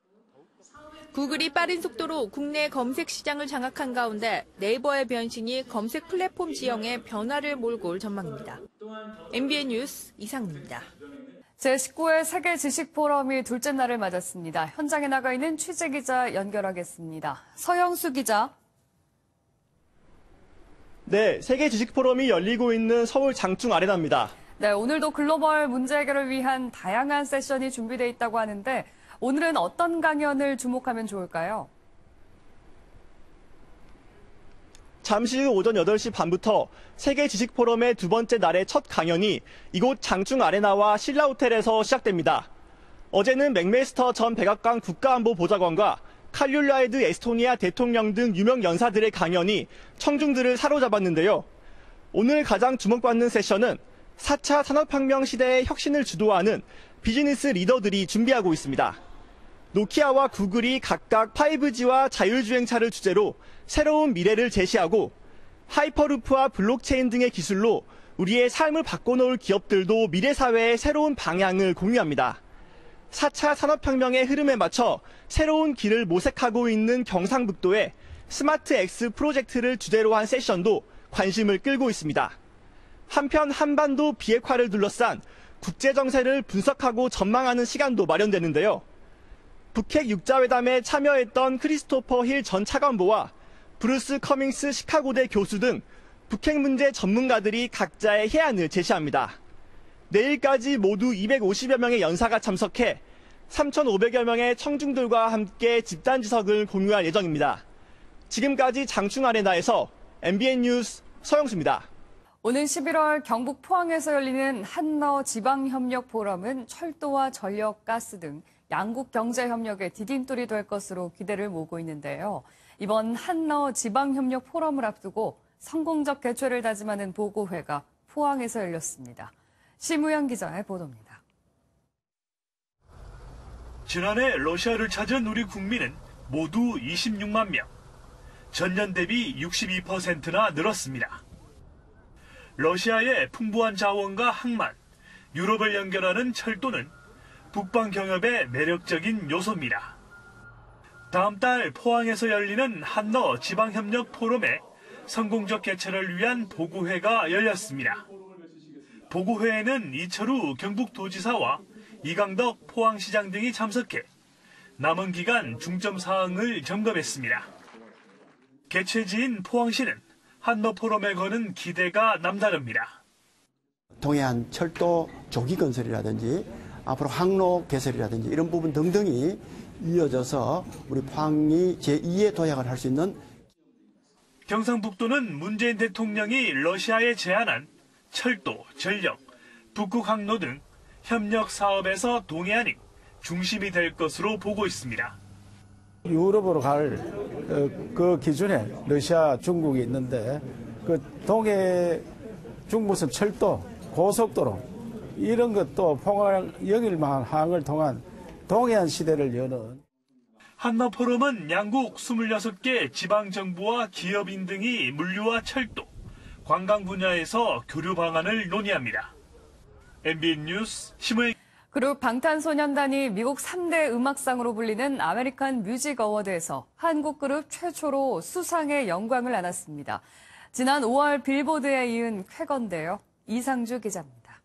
구글이 빠른 속도로 국내 검색 시장을 장악한 가운데 네이버의 변신이 검색 플랫폼 지형에 변화를 몰고 올 전망입니다. MBN 뉴스 이상입니다. 제19회 세계 지식 포럼이 둘째 날을 맞았습니다. 현장에 나가 있는 취재기자 연결하겠습니다. 서영수 기자. 네, 세계 지식 포럼이 열리고 있는 서울 장충 아레나입니다. 네, 오늘도 글로벌 문제 해결을 위한 다양한 세션이 준비되어 있다고 하는데 오늘은 어떤 강연을 주목하면 좋을까요? 잠시 후 오전 8시 반부터 세계 지식 포럼의 두 번째 날의 첫 강연이 이곳 장충 아레나와 신라 호텔에서 시작됩니다. 어제는 맥메스터 전 백악관 국가안보보좌관과 칼륨라이드 에스토니아 대통령 등 유명 연사들의 강연이 청중들을 사로잡았는데요. 오늘 가장 주목받는 세션은 4차 산업혁명 시대의 혁신을 주도하는 비즈니스 리더들이 준비하고 있습니다. 노키아와 구글이 각각 5G와 자율주행차를 주제로 새로운 미래를 제시하고 하이퍼루프와 블록체인 등의 기술로 우리의 삶을 바꿔놓을 기업들도 미래사회의 새로운 방향을 공유합니다. 4차 산업혁명의 흐름에 맞춰 새로운 길을 모색하고 있는 경상북도의 스마트X 프로젝트를 주제로 한 세션도 관심을 끌고 있습니다. 한편 한반도 비핵화를 둘러싼 국제정세를 분석하고 전망하는 시간도 마련되는데요. 북핵 6자회담에 참여했던 크리스토퍼 힐 전 차관보와 브루스 커밍스 시카고대 교수 등 북핵 문제 전문가들이 각자의 해안을 제시합니다. 내일까지 모두 250여 명의 연사가 참석해 3,500여 명의 청중들과 함께 집단지석을 공유할 예정입니다. 지금까지 장충 아레나에서 MBN 뉴스 서영수입니다. 오는 11월 경북 포항에서 열리는 한너 지방협력 포럼은 철도와 전력, 가스 등 양국 경제협력의 디딤돌이 될 것으로 기대를 모으고 있는데요. 이번 한너 지방협력 포럼을 앞두고 성공적 개최를 다짐하는 보고회가 포항에서 열렸습니다. 심우영 기자의 보도입니다. 지난해 러시아를 찾은 우리 국민은 모두 26만 명. 전년 대비 62%나 늘었습니다. 러시아의 풍부한 자원과 항만, 유럽을 연결하는 철도는 북방 경협의 매력적인 요소입니다. 다음 달 포항에서 열리는 한너 지방협력 포럼의 성공적 개최를 위한 보고회가 열렸습니다. 보고회에는 이철우 경북도지사와 이강덕 포항시장 등이 참석해 남은 기간 중점 사항을 점검했습니다. 개최지인 포항시는 한너 포럼에 거는 기대가 남다릅니다. 동해안 철도 조기 건설이라든지 앞으로 항로 개설이라든지 이런 부분 등등이 이어져서 우리 포항이 제2의 도약을 할 수 있는. 경상북도는 문재인 대통령이 러시아에 제안한 철도, 전력, 북극 항로 등 협력 사업에서 동해안이 중심이 될 것으로 보고 있습니다. 유럽으로 갈 그 기준에 러시아, 중국이 있는데 그 동해 중부선 철도, 고속도로 이런 것도 포항 영일만 항을 통한 동해안 시대를 여는. 한너 포럼은 양국 26개 지방정부와 기업인 등이 물류와 철도, 관광 분야에서 교류 방안을 논의합니다. MBN 뉴스 심우영. 그룹 방탄소년단이 미국 3대 음악상으로 불리는 아메리칸 뮤직 어워드에서 한국 그룹 최초로 수상의 영광을 안았습니다. 지난 5월 빌보드에 이은 쾌거인데요. 이상주 기자입니다.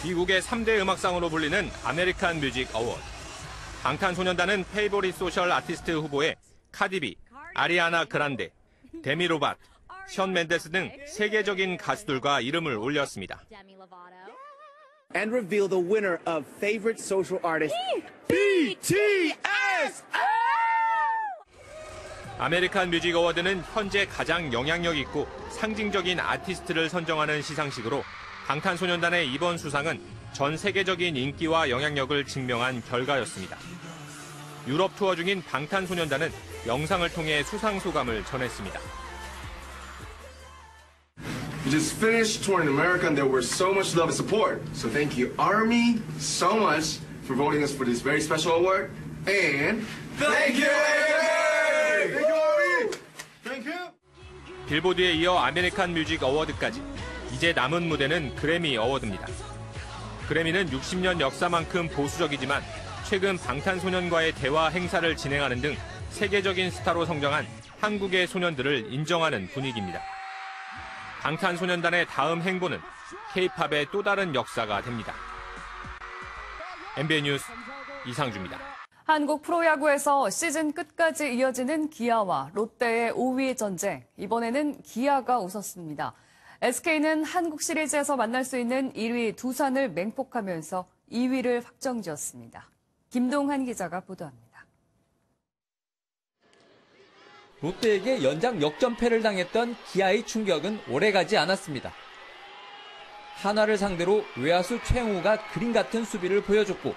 미국의 3대 음악상으로 불리는 아메리칸 뮤직 어워드. 방탄소년단은 페이보릿 소셜 아티스트 후보에 카디비, 아리아나 그란데, 데미 로바트, 션 맨데스 등 세계적인 가수들과 이름을 올렸습니다. And reveal the winner of favorite social artist BTS. 아메리칸 뮤직 어워드는 현재 가장 영향력 있고 상징적인 아티스트를 선정하는 시상식으로 방탄소년단의 이번 수상은 전 세계적인 인기와 영향력을 증명한 결과였습니다. 유럽 투어 중인 방탄소년단은 영상을 통해 수상 소감을 전했습니다. We just finished touring America and there was so much love and support. So thank you, Army, so much for voting us for this very special award. And thank you, AKA! Thank you, Army! Thank you! 빌보드에 이어 아메리칸 뮤직 어워드까지 이제 남은 무대는 그래미 어워드입니다. 그래미는 60년 역사만큼 보수적이지만 최근 방탄소년과의 대화 행사를 진행하는 등 세계적인 스타로 성장한 한국의 소년들을 인정하는 분위기입니다. 방탄소년단의 다음 행보는 K-팝의 또 다른 역사가 됩니다. MBN 뉴스 이상주입니다. 한국 프로야구에서 시즌 끝까지 이어지는 기아와 롯데의 5위 전쟁. 이번에는 기아가 웃었습니다. SK는 한국 시리즈에서 만날 수 있는 1위 두산을 맹폭하면서 2위를 확정지었습니다. 김동한 기자가 보도합니다. 롯데에게 연장 역전패를 당했던 기아의 충격은 오래가지 않았습니다. 한화를 상대로 외야수 최영우가 그림 같은 수비를 보여줬고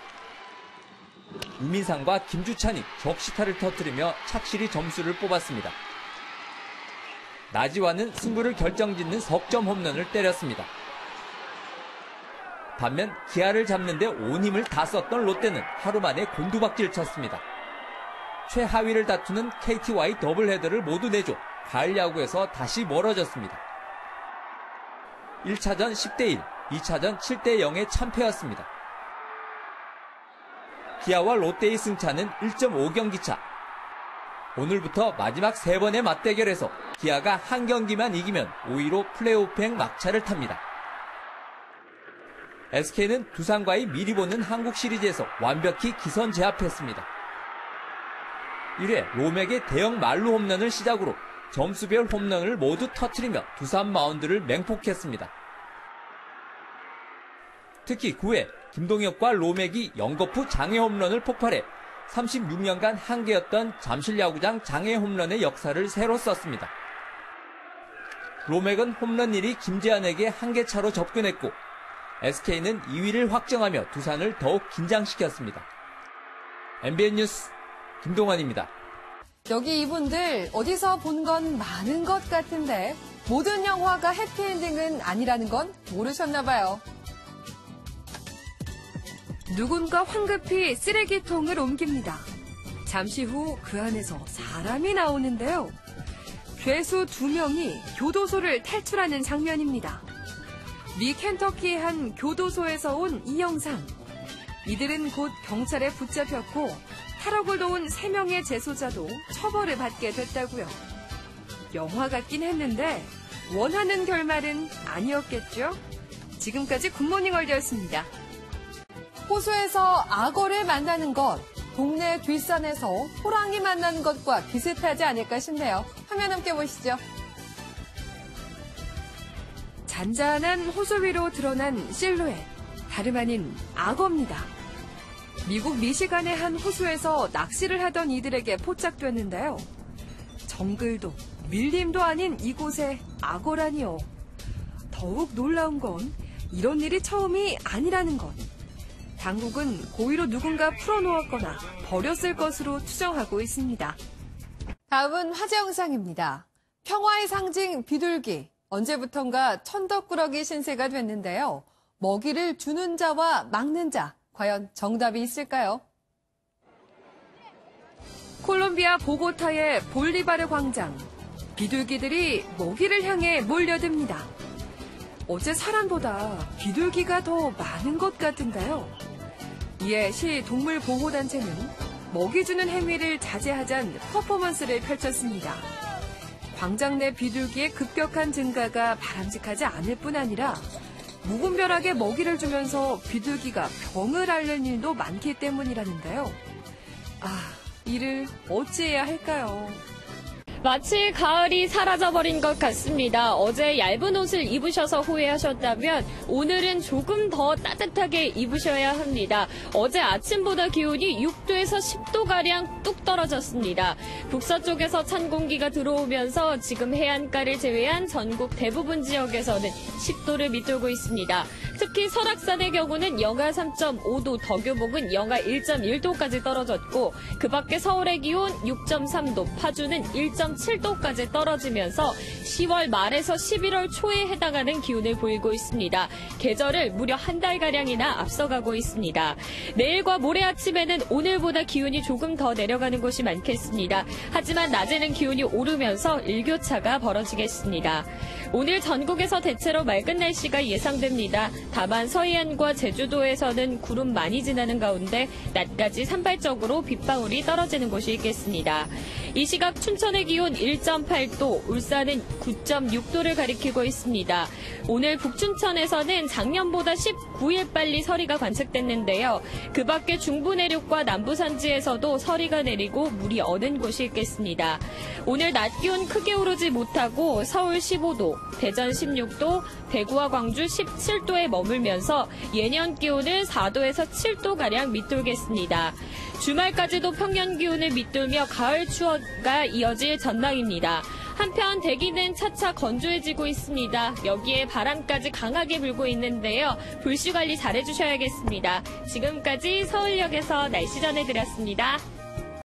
유민상과 김주찬이 적시타를 터뜨리며 착실히 점수를 뽑았습니다. 나지와는 승부를 결정짓는 석점 홈런을 때렸습니다. 반면 기아를 잡는 데 온 힘을 다 썼던 롯데는 하루 만에 곤두박질 쳤습니다. 최하위를 다투는 KT와의 더블헤더를 모두 내줘 가을 야구에서 다시 멀어졌습니다. 1차전 10대1, 2차전 7대0의 참패였습니다. 기아와 롯데의 승차는 1.5경기 차. 오늘부터 마지막 3번의 맞대결에서 기아가 한 경기만 이기면 5위로 플레이오프행 막차를 탑니다. SK는 두산과의 미리 보는 한국 시리즈에서 완벽히 기선 제압했습니다. 1회 롬에게 대형 말루 홈런을 시작으로 점수별 홈런을 모두 터뜨리며 두산 마운드를 맹폭했습니다. 특히 9회 김동엽과 롬액이 연거푸 장애 홈런을 폭발해 36년간 한계였던 잠실야구장 장애 홈런의 역사를 새로 썼습니다. 롬액은 홈런 1위 김재환에게 한계차로 접근했고 SK는 2위를 확정하며 두산을 더욱 긴장시켰습니다. MBN 뉴스 김동환입니다. 여기 이분들 어디서 본 건 많은 것 같은데 모든 영화가 해피엔딩은 아니라는 건 모르셨나 봐요. 누군가 황급히 쓰레기통을 옮깁니다. 잠시 후 그 안에서 사람이 나오는데요. 죄수 2명이 교도소를 탈출하는 장면입니다. 미 켄터키의 한 교도소에서 온 이 영상. 이들은 곧 경찰에 붙잡혔고 탈옥을 도운 3명의 재소자도 처벌을 받게 됐다고요. 영화 같긴 했는데 원하는 결말은 아니었겠죠? 지금까지 굿모닝 월드였습니다. 호수에서 악어를 만나는 것, 동네 뒷산에서 호랑이 만나는 것과 비슷하지 않을까 싶네요. 화면 함께 보시죠. 잔잔한 호수 위로 드러난 실루엣, 다름 아닌 악어입니다. 미국 미시간의 한 호수에서 낚시를 하던 이들에게 포착됐는데요. 정글도 밀림도 아닌 이곳에 악어라니요. 더욱 놀라운 건 이런 일이 처음이 아니라는 것. 당국은 고의로 누군가 풀어놓았거나 버렸을 것으로 추정하고 있습니다. 다음은 화제 영상입니다. 평화의 상징 비둘기. 언제부턴가 천덕꾸러기 신세가 됐는데요. 먹이를 주는 자와 막는 자. 과연 정답이 있을까요? 콜롬비아 보고타의 볼리바르 광장. 비둘기들이 먹이를 향해 몰려듭니다. 어제 사람보다 비둘기가 더 많은 것 같은데요. 이에 시 동물보호단체는 먹이 주는 행위를 자제하자는 퍼포먼스를 펼쳤습니다. 광장 내 비둘기의 급격한 증가가 바람직하지 않을 뿐 아니라 무분별하게 먹이를 주면서 비둘기가 병을 앓는 일도 많기 때문이라는데요. 이를 어찌해야 할까요? 마치 가을이 사라져버린 것 같습니다. 어제 얇은 옷을 입으셔서 후회하셨다면 오늘은 조금 더 따뜻하게 입으셔야 합니다. 어제 아침보다 기온이 6도에서 10도가량 뚝 떨어졌습니다. 북서쪽에서 찬 공기가 들어오면서 지금 해안가를 제외한 전국 대부분 지역에서는 10도를 밑돌고 있습니다. 특히 설악산의 경우는 영하 3.5도, 덕유복은 영하 1.1도까지 떨어졌고 그 밖에 서울의 기온 6.3도, 파주는 1.7도까지 떨어지면서 10월 말에서 11월 초에 해당하는 기온을 보이고 있습니다. 계절을 무려 한 달가량이나 앞서가고 있습니다. 내일과 모레 아침에는 오늘보다 기온이 조금 더 내려가는 곳이 많겠습니다. 하지만 낮에는 기온이 오르면서 일교차가 벌어지겠습니다. 오늘 전국에서 대체로 맑은 날씨가 예상됩니다. 다만 서해안과 제주도에서는 구름 많이 지나는 가운데 낮까지 산발적으로 빗방울이 떨어지는 곳이 있겠습니다. 이 시각 춘천의 기온 1.8도, 울산은 9.6도를 가리키고 있습니다. 오늘 북춘천에서는 작년보다 19일 빨리 서리가 관측됐는데요. 그 밖에 중부 내륙과 남부 산지에서도 서리가 내리고 물이 어는 곳이 있겠습니다. 오늘 낮 기온 크게 오르지 못하고 서울 15도, 대전 16도, 대구와 광주 17도에 머물면서 예년 기온을 4도에서 7도가량 밑돌겠습니다. 주말까지도 평년 기온을 밑돌며 가을 추워가 이어질 전망입니다. 한편 대기는 차차 건조해지고 있습니다. 여기에 바람까지 강하게 불고 있는데요. 불씨 관리 잘해주셔야겠습니다. 지금까지 서울역에서 날씨 전해드렸습니다.